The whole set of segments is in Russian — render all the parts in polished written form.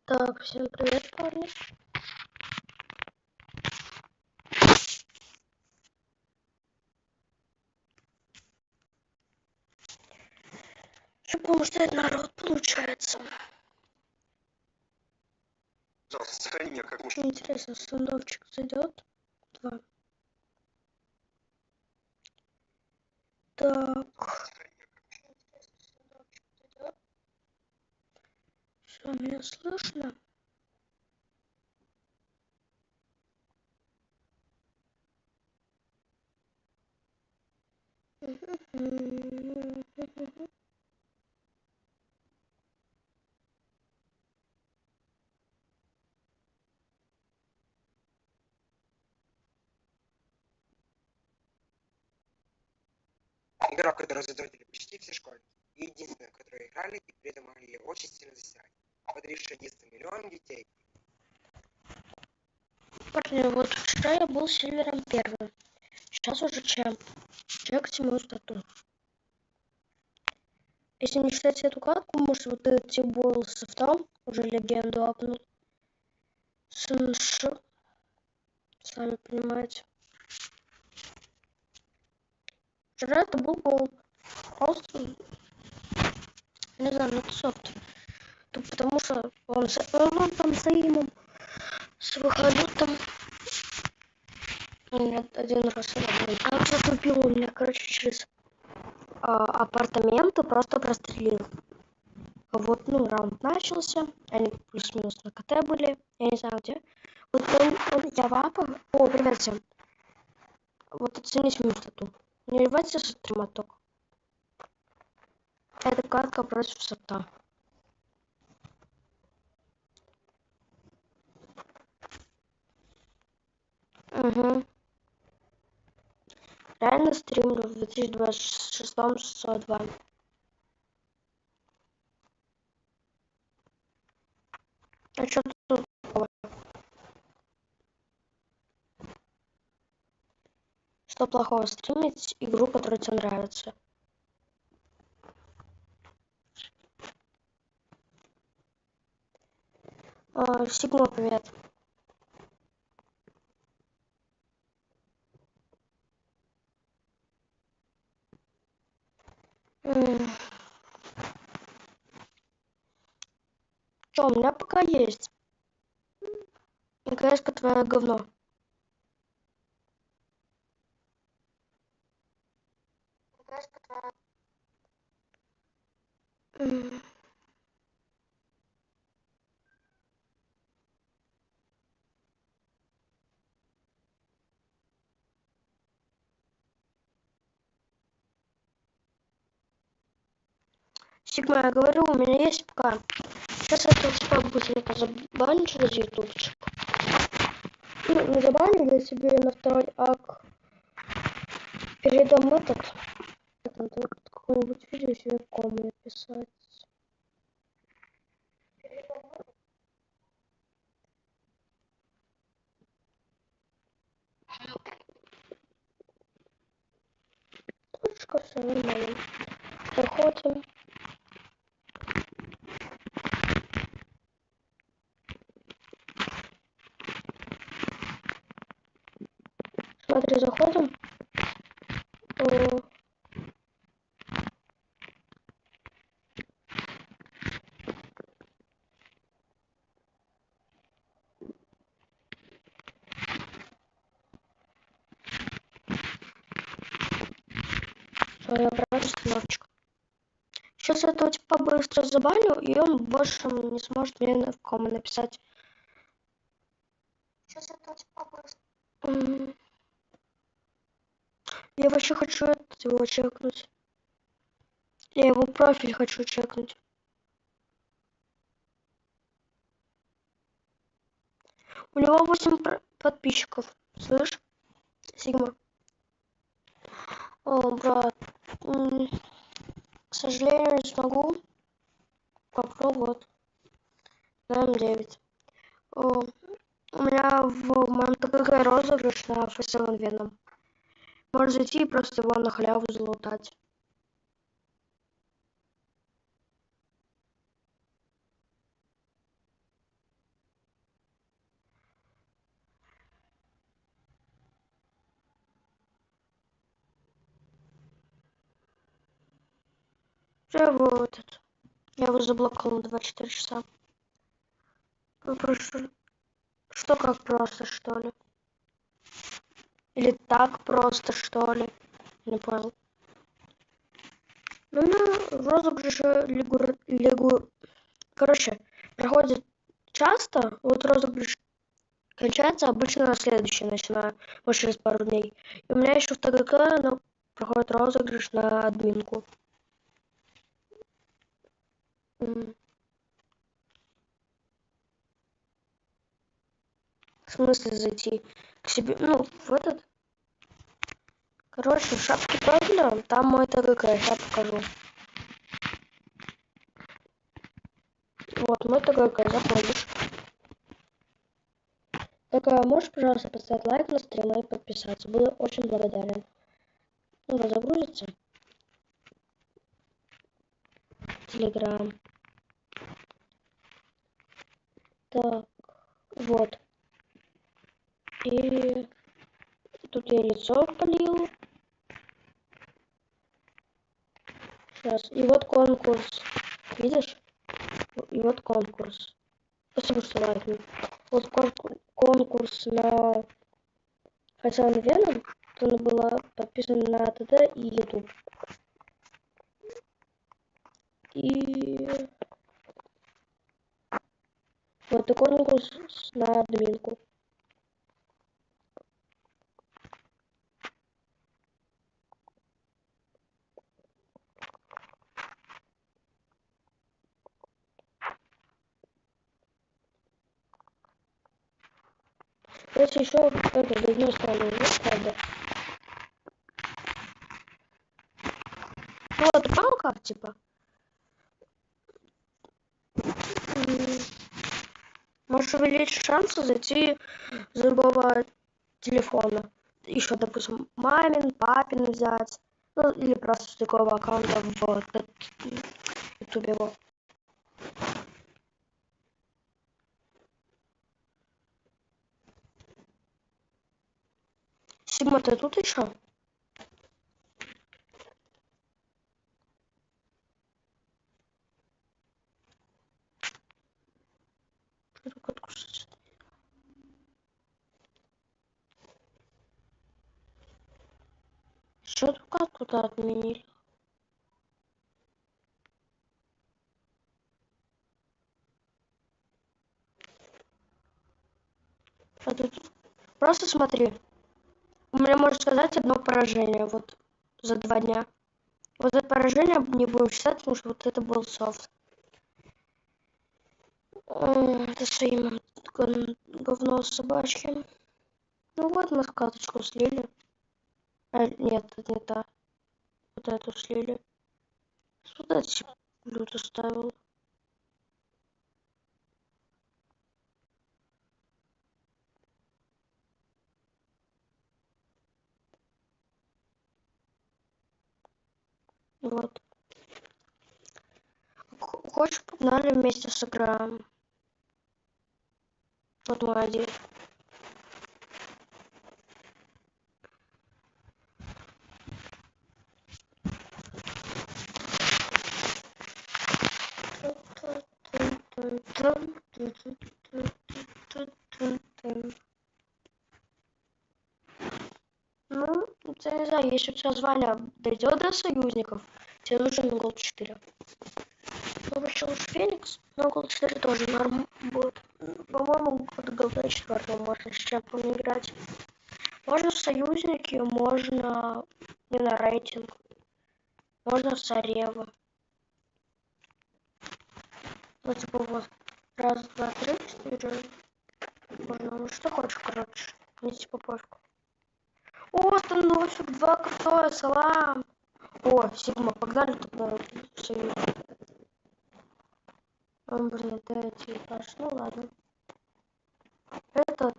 Так, всем привет, парни. Что будем ждать народ, получается. Интересно, сундовчик зайдет? 2. Так. Все, меня слышно? Игра, в которую затратили почти все школьники. И единственная, в которой играли, и при этом могли ее очень сильно засирать. Подарившая 11 миллионов детей. Парни, вот вчера я был сильвером первым. Сейчас уже чем? Чекайте мою стату. Если не считать эту катку, может вот этот был софтом, уже легенду апнул. Сами понимаете. Вчера это был гол. Просто, не знаю, ну это софт. Потому что он там с Аимом, с выходом. Нет, один раз. А он затупил у меня, короче, через апартаменты просто прострелил. Вот, ну, раунд начался. Они плюс-минус на КТ были. Я не знаю где. Вот я вапа. О, привет всем. Вот оцените мою стату. Не ливайте с тримоток. Это катка против софта. Угу. Реально стримлю в 2026 602. А что тут такого? Что плохого стримить игру, которая тебе нравится? Сигма, привет. Что, у меня пока есть. ИКС-ка твое говно. Сигма, я говорю, у меня есть пока. Сейчас это типа быстренько забаню через ютубчик. Ну, не забаню, я себе на второй ак передам этот. Надо какое-нибудь видео себе в кому написать. Точка, все нормально. Заходим. Смотри, заходим. Я брать станочек. Сейчас этого типа быстро забаню, и он больше не сможет мне в кому написать. Сейчас этого типа быстро. Я вообще хочу его чекнуть. Я его профиль хочу чекнуть. У него 8 подписчиков. Слышь, Сигма? О, брат. К сожалению, не смогу. Попробовать. Даем 9. У меня в моем ТГГ розыгрыш на Ф7 Веном. Можно зайти и просто его на халяву залутать. Я его заблокировал на 24 часа. Просто, что как просто, что ли? Или так просто, что ли? Не понял. Ну, в розыгрыше короче, проходит часто, вот розыгрыш кончается, обычно на следующий начинаю, может через пару дней. И у меня еще в ТГК проходит розыгрыш на админку. В смысле зайти к себе, ну, в этот? Короче, в шапке профиля, там мой ТГК, я покажу. Вот, мой ТГК, заходишь. Только можешь, пожалуйста, поставить лайк на стрим и подписаться? Буду очень благодарен. Ну, загрузится. Телеграм. Так, вот. И тут я лицо полил. Сейчас. И вот конкурс. Видишь? И вот конкурс. Спасибо, что лайкнул. Вот конкурс на Хотя, наверное, надо было подписан на ТТ и YouTube. И вот такой конкурс на админку. Если еще это до одной стороны, есть, правда. Ну, это понял как, типа? Можешь увеличить шансы зайти с любого телефона. Еще, допустим, мамин, папин взять. Ну, или просто с такого аккаунта в ютубе его. Сигма, ты тут еще? Что такое откусить? Что только куда отменили? А тут просто смотри. У меня, можно сказать, одно поражение вот за 2 дня. Вот это поражение не будем считать, потому что вот это был софт. Это своим говно собачки. Ну вот мы каточку слили. Нет, это не та. Вот эту слили. Сюда блюдо ставил. Вот. Хочешь, погнали вместе сыграем? Вот мой один. Ну, я не знаю, если у тебя звание дойдет до союзников, тебе нужен голд 4. Ну, вообще лучше Феникс, но голд 4 тоже норм будет. По-моему, от голда 4 можно с чем играть. Можно в союзники, можно не на рейтинг, можно в Сарево. Ну, типа вот, раз, два, три, 4. Можно, ну что хочешь, короче. Мне типа пофиг. О, станочек, 2 крутое, салам. О, Сигма, погнали тогда в союз. Блин, это телепаш, ну ладно. Этот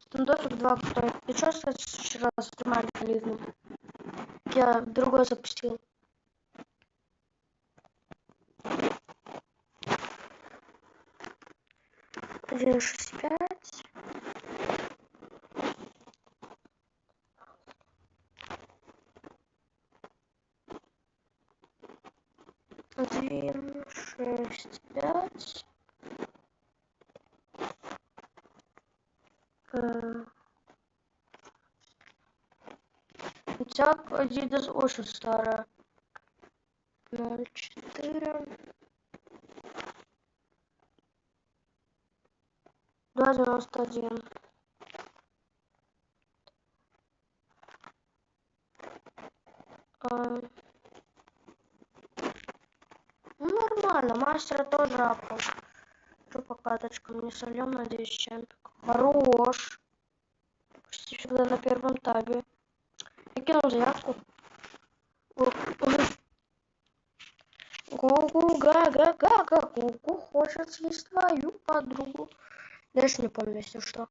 стендофик 2 крутой. Ты что, кстати, вчера стримали полезно? Я другой запустил. 1.65. 1, 6, 5. Хотя Adidas очень старая. 0,4. 2,91. Ну, нормально. Мастера тоже апал. Что по каточкам не сольем, надеюсь, чемпик. Хорош. Почти всегда на первом табе. Я кинул заявку. Гугу, га-га-га-га. Гугу хочет съесть твою подругу. Дальше не помню, если что.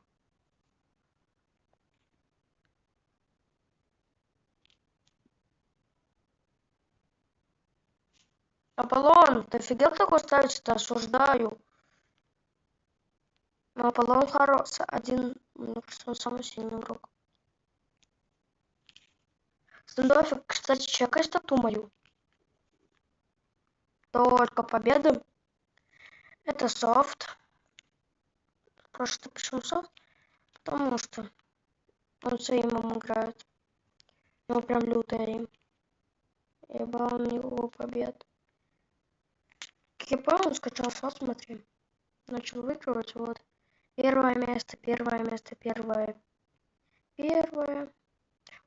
Аполлон, ты офигел такой ставить-то? Осуждаю. Но Аполлон хороший. Мне кажется, он самый сильный игрок. Стендофик, кстати, чекай стату мою. Только победы. Это софт. Просто почему софт? Потому что он с Римом играет. У него прям лютый Рим. Ибо он его побед. Как я понял, он скачал софт, смотри. Начал выигрывать, вот. Первое место.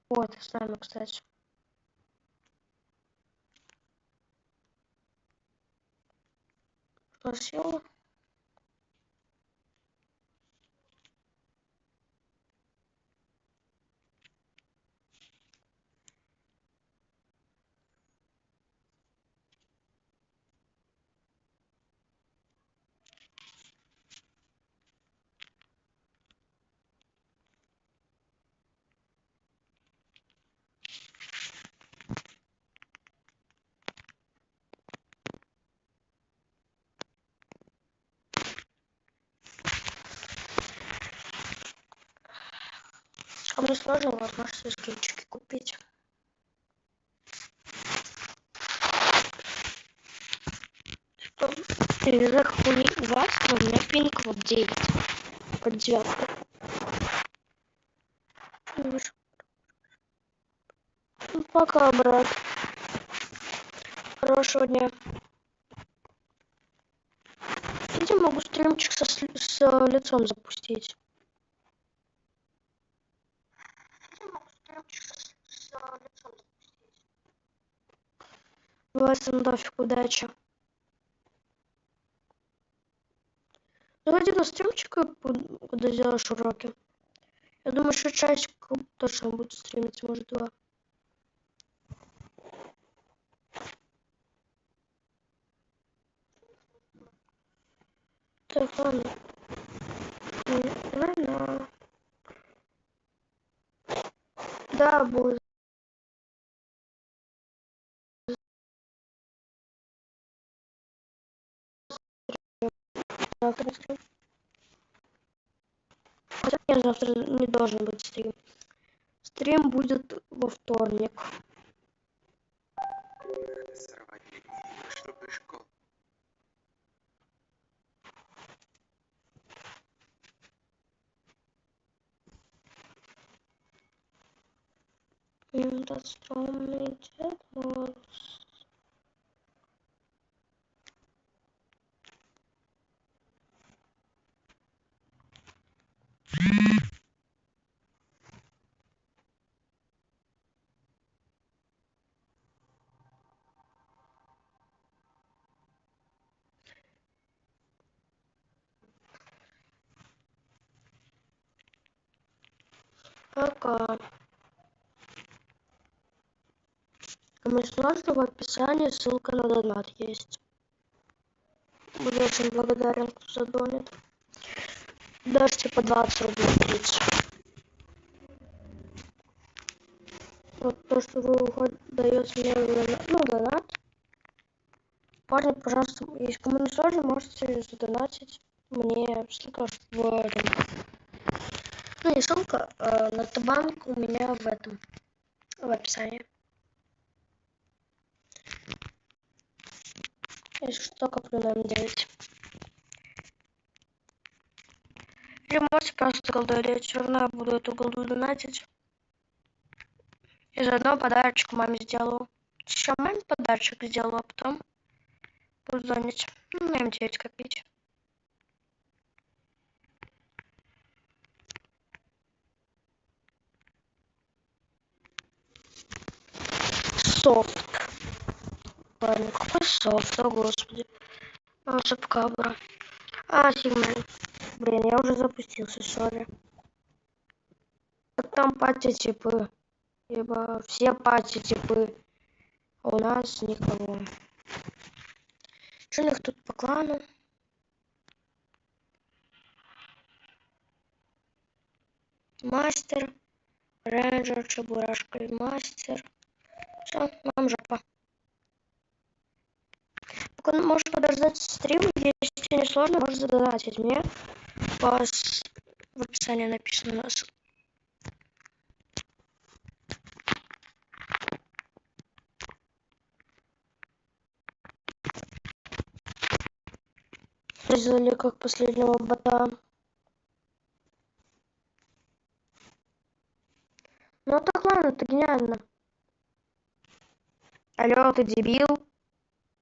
Вот, с нами, кстати. Спросил. А мне сложно возможности скинчики купить. Что? Из-за хуй вас у меня пинг вот 9. Под 9. Ну, пока, брат. Хорошего дня. Я могу стримчик с лицом запустить. Давай, Сандофик, удачи. Давайте на стримчик, куда сделаешь уроки. Я думаю, что часик точно будет стримить, может 2. Так, ладно. Ладно. Да, будет. Завтра стрим. Хотя нет, завтра не должен быть стрим. Стрим будет во вторник. Этот стрёмный Дед Мороз. Пока. Кому сложно, в описании ссылка на донат есть. Буду очень благодарен, кто задонет. Даже типа 20 рублей, 30. Вот то, что вы даете мне донат. Парни, пожалуйста, если кому не сложно, можете задонатить мне. Ссылка в этом. Ну, не ссылка, на Табанк у меня в этом. В описании. Если что, коплю на М9. Или можете просто голдой дать, все равно я буду эту голду донатить. И заодно подарочек маме сделаю. Еще маме подарочек сделаю, а потом буду донать. Ну, на М9 копить. Софт. Ладно, какой софт, о господи. Шапкабра. Сигман. Блин, я уже запустился, сори. Так там пати типы. Ибо все пати типы. А у нас никого. Что у них тут по клану? Мастер. Рейнджер, Чебурашка и мастер. Все, нам жопа. Можешь подождать стрим, если не сложно, можешь задонатить мне. В описании написано у нас. Сделали как последнего бота. Ну так ладно, это гениально. Алло, ты дебил?